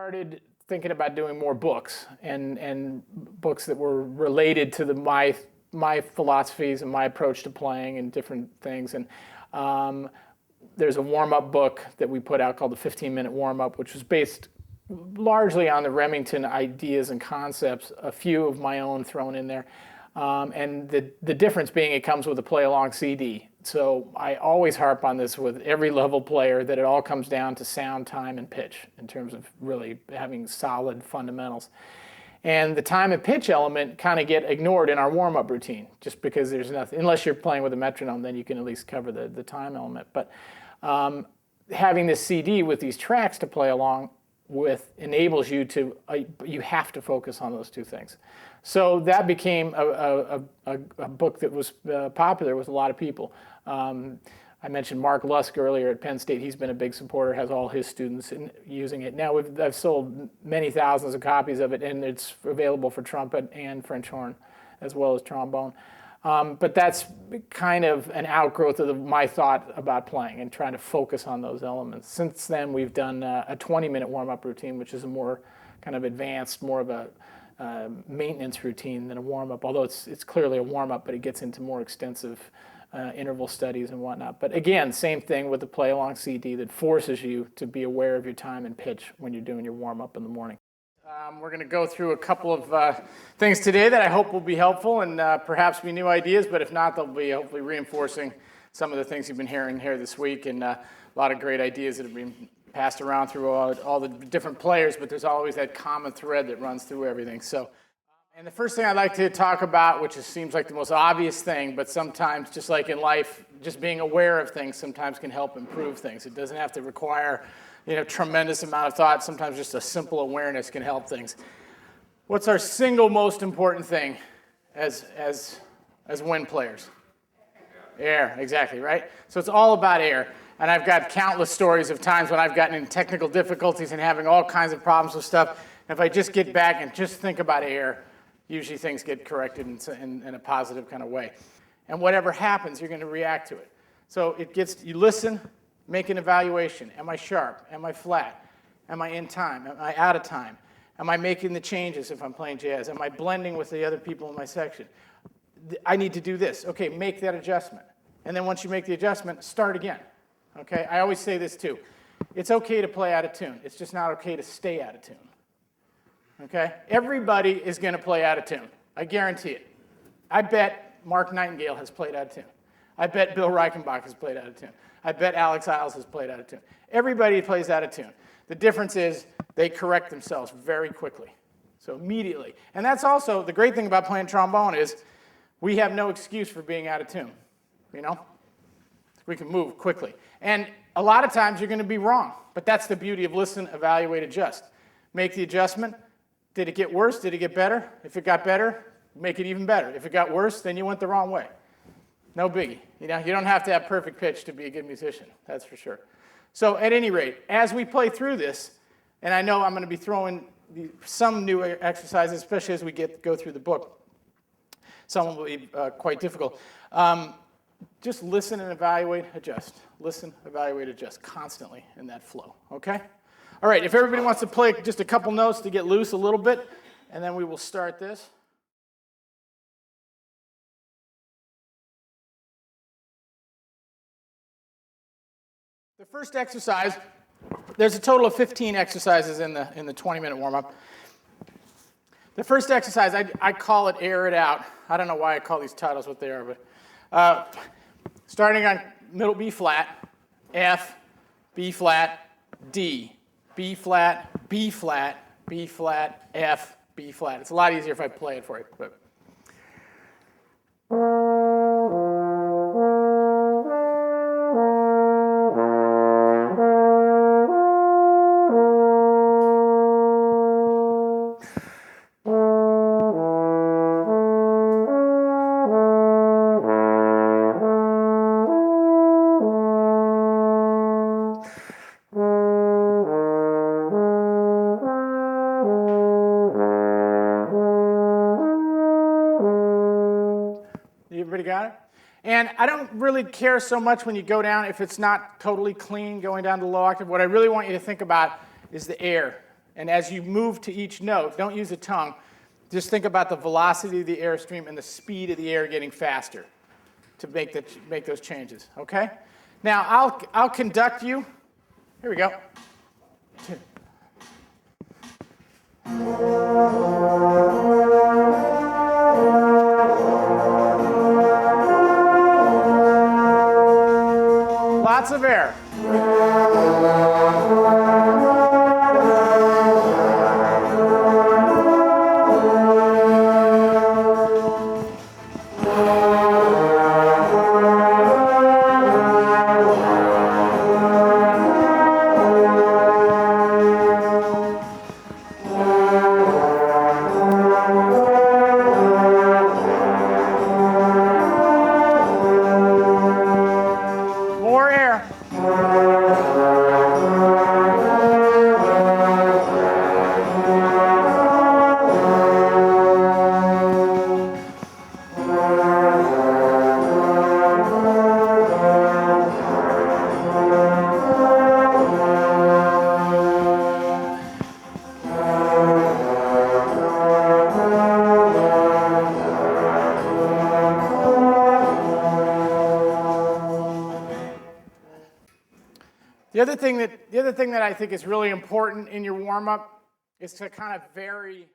started thinking about doing more books and books that were related to my philosophies and my approach to playing and different things. And there's a warm-up book that we put out called the 15-Minute Warm-Up, which was based largely on the Remington ideas and concepts, a few of my own thrown in there. And the difference being it comes with a play-along CD. So I always harp on this with every level player that it all comes down to sound, time, and pitch in terms of really having solid fundamentals. And the time and pitch element kind of get ignored in our warm-up routine just because there's nothing, unless you're playing with a metronome, then you can at least cover the time element. But having this CD with these tracks to play along with enables you to, you have to focus on those two things. So that became a book that was popular with a lot of people. I mentioned Mark Lusk earlier at Penn State. He's been a big supporter, has all his students using it. Now I've sold many thousands of copies of it, and it's available for trumpet and French horn, as well as trombone. But that's kind of an outgrowth of my thought about playing and trying to focus on those elements. Since then, we've done a 20-minute warm-up routine, which is a more kind of advanced, more of a maintenance routine than a warm-up, although it's clearly a warm-up, but it gets into more extensive interval studies and whatnot. But again, same thing with the play-along CD that forces you to be aware of your time and pitch when you're doing your warm-up in the morning. We're going to go through a couple of things today that I hope will be helpful and perhaps be new ideas, but if not, they'll be hopefully reinforcing some of the things you've been hearing here this week, and a lot of great ideas that have been passed around through all the different players, but there's always that common thread that runs through everything. So, and the first thing I'd like to talk about, which seems like the most obvious thing, but sometimes, just like in life, just being aware of things sometimes can help improve things. It doesn't have to require, tremendous amount of thought. Sometimes just a simple awareness can help things. What's our single most important thing as wind players? Air, exactly, right? So it's all about air. And I've got countless stories of times when I've gotten in technical difficulties and having all kinds of problems with stuff. And if I just get back and just think about air, usually things get corrected in a positive kind of way. And whatever happens, you're going to react to it. So you listen, make an evaluation. Am I sharp? Am I flat? Am I in time? Am I out of time? Am I making the changes if I'm playing jazz? Am I blending with the other people in my section? I need to do this. Okay, make that adjustment. And then once you make the adjustment, start again. Okay, I always say this too. It's okay to play out of tune. It's just not okay to stay out of tune. Okay? Everybody is going to play out of tune. I guarantee it. I bet Mark Nightingale has played out of tune. I bet Bill Reichenbach has played out of tune. I bet Alex Isles has played out of tune. Everybody plays out of tune. The difference is they correct themselves very quickly. So immediately. And that's also the great thing about playing trombone is we have no excuse for being out of tune. We can move quickly. And a lot of times you're going to be wrong. But that's the beauty of listen, evaluate, adjust. Make the adjustment. Did it get worse? Did it get better? If it got better, make it even better. If it got worse, then you went the wrong way. No biggie. You don't have to have perfect pitch to be a good musician. That's for sure. So at any rate, as we play through this, and I know I'm going to be throwing some new exercises, especially as we go through the book. Some will be quite difficult. Just listen and evaluate, adjust. Listen, evaluate, adjust constantly in that flow. Okay? All right, if everybody wants to play just a couple notes to get loose a little bit, and then we will start this. The first exercise, there's a total of 15 exercises in the 20-minute warm-up. The first exercise, I call it air it out. I don't know why I call these titles what they are, but starting on middle B flat, F, B flat, D, B flat, B flat, B flat, F, B flat. It's a lot easier if I play it for you. But. Everybody got it? And I don't really care so much when you go down if it's not totally clean going down to low octave. What I really want you to think about is the air And as you move to each note, don't use the tongue. Just think about the velocity of the airstream and the speed of the air getting faster to make those changes, okay? Now, I'll conduct you. Here we go. Lots of air. More air. The other thing that I think is really important in your warm-up is to kind of vary